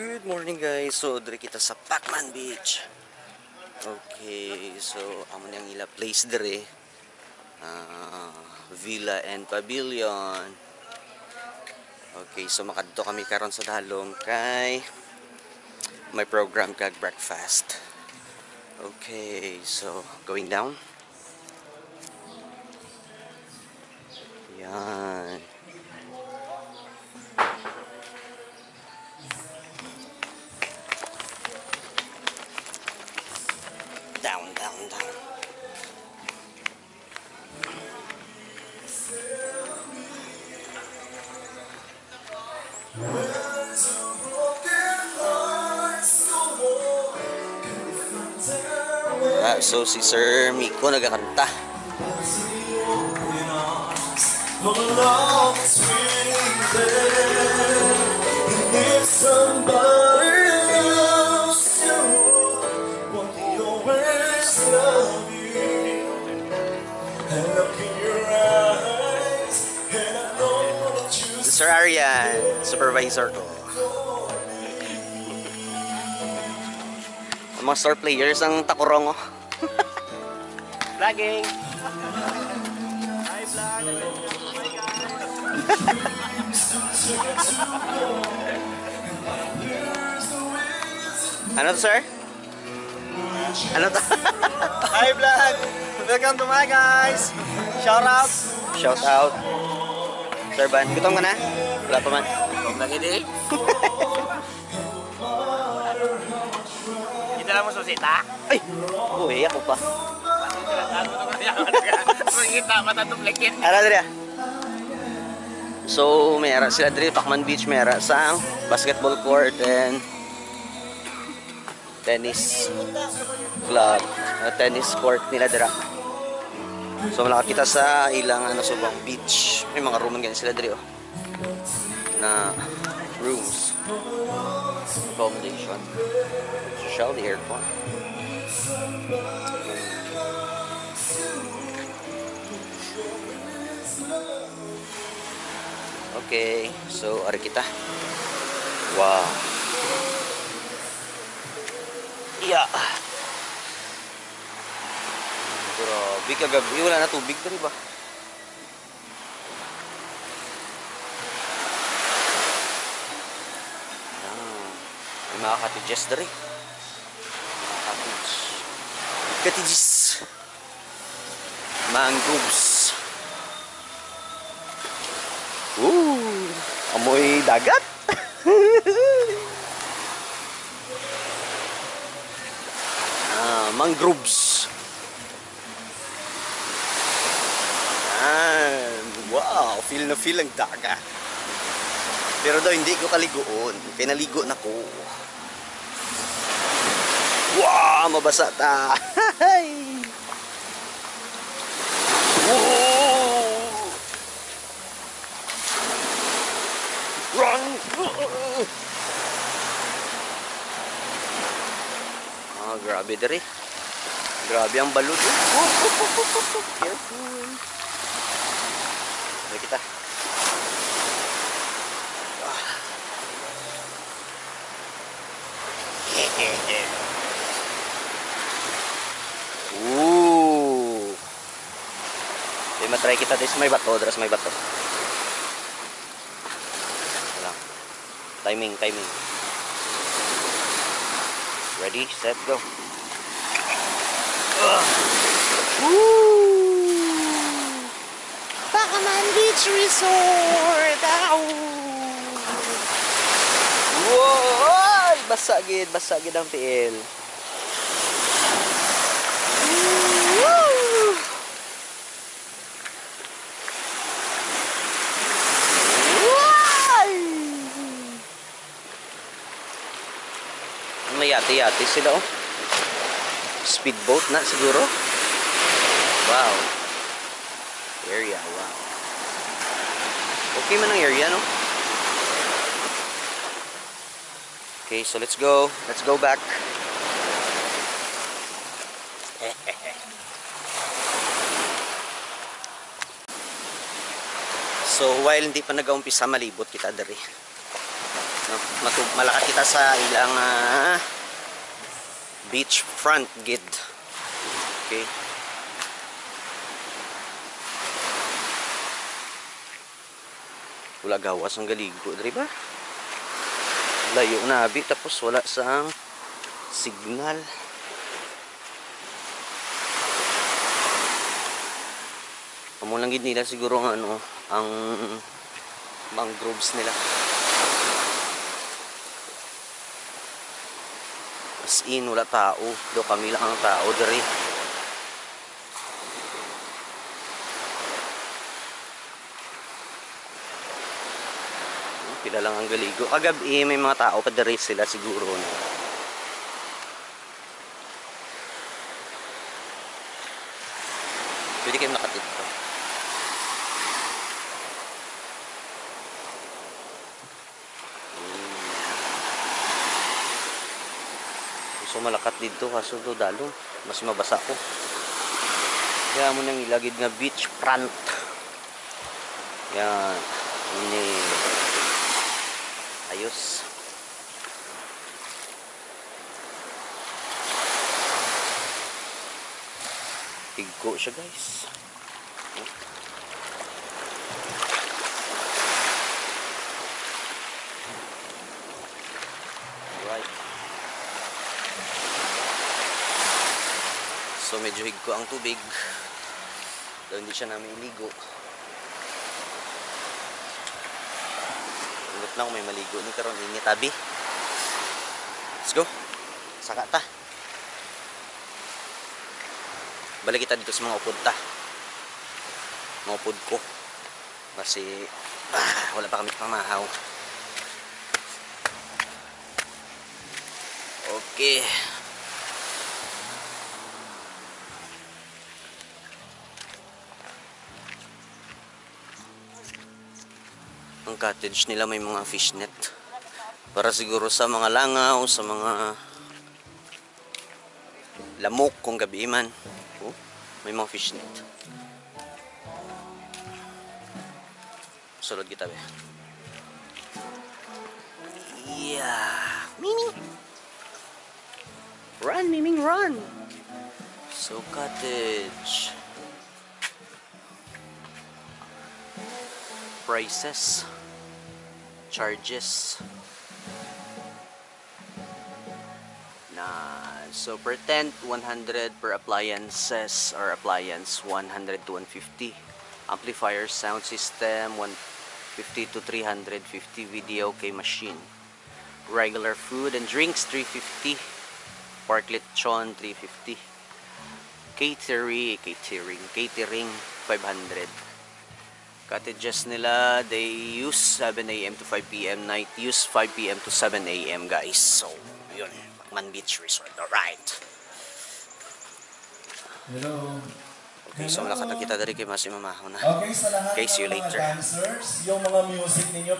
Good morning guys. So diri kita sa Pacman Beach. Okay, so amo niyang ila place diri. Villa and Pavilion. Okay, so makadto kami karon sa dalom kay may program kag breakfast. Okay, so going down. Yan. Down. So si Sir Miko nagkakanta. Sir Arian, supervisor ko. Ang mga star players ang takurong. Vlogging. Hi vlog. Ano to, sir? Ano to? Hi vlog. Welcome to my guys. Shout out. Shout out. Sir Ban, gutom ka na? Wala pa man. Lagi di. Kita lang mo susita. Ay! Uy, ako pa. Kita matatuplikit. Ara diri. So, may ara sila diri Pacman Beach, may ara sa basketball court and tennis club, tennis court nila dira. So, nakakita sa ilang subang beach. May mga rooman ganyan sila diri na rooms, accommodation, social, the aircon. Okay, so ari kita. Wow. Yeah. Grabe kagabi, wala na tubig diri ba? May mga cottages diri. Cottages. Mangroves. Amoy dagat. Mangroves. Wow, feel na feel ang dagat. Pero daw hindi ko kaligoon. Kaya naligo na ko. Wow, mabasa ta. Run! Grabe diri. Grabe ang balod. Careful. Mari kita. Matry kita des may bato, may bato. Wala. Timing. Ready, set, go. Pacman Beach Resort. Wow! Basagid ang PL. May yate sila speedboat na siguro. Wow. Area, wow. Okay man ang area, no? Okay, so let's go back. So while hindi pa nag-uumpisa malibot kita diri. No? Malakat kita sa ilang beach front gid. Okay. Wala gawas ang galigo, di ba? Layo na abi tapos wala sang signal. Amo lang gid nila siguro ang ano, ang mangroves nila. As in wala tao, do kami lang ang tao diri. Pila lang ang galigo. Kagabi may mga tao pa diri sila siguro no. Pwede kayong nakatid ko. So malakat dito kaso do dalo mas mabasa ko. Kaya mo nang ilagid nga beach front. Yan. Ini ayos. Tigko siya guys. Right. So medyo higko ang tubig. Dahil hindi siya namin iligo. Ingat na kung may maligo ni karon init tabi. Let's go. Saka ta. Balik kita dito sa mga upod ta. Mga upod ko. Kasi wala pa kami pamahaw. Okay. Ang cottage nila may mga fishnet para siguro sa mga langaw, sa mga lamok kung gabi man. Oh, may mga fishnet. Sulod kita be. Yeah. Miming. Run, Miming, run. So cottage. Prices, charges. So per tent 100, per appliances or appliance 100 to 150. Amplifier, sound system 150 to 350. Video, okay, machine. Regular food and drinks 350. Pork lechon 350. Catering 500. Cottages nila, they use 7 AM to 5 PM. Night use 5 PM to 7 AM guys. So, yun. Pacman Beach Resort. Alright. Hello. Okay, so nakita kita dari kay Masi Mamahaw na. Okay, sa lahat Okay, see you ng mga later. dancers, yung mga music ninyo,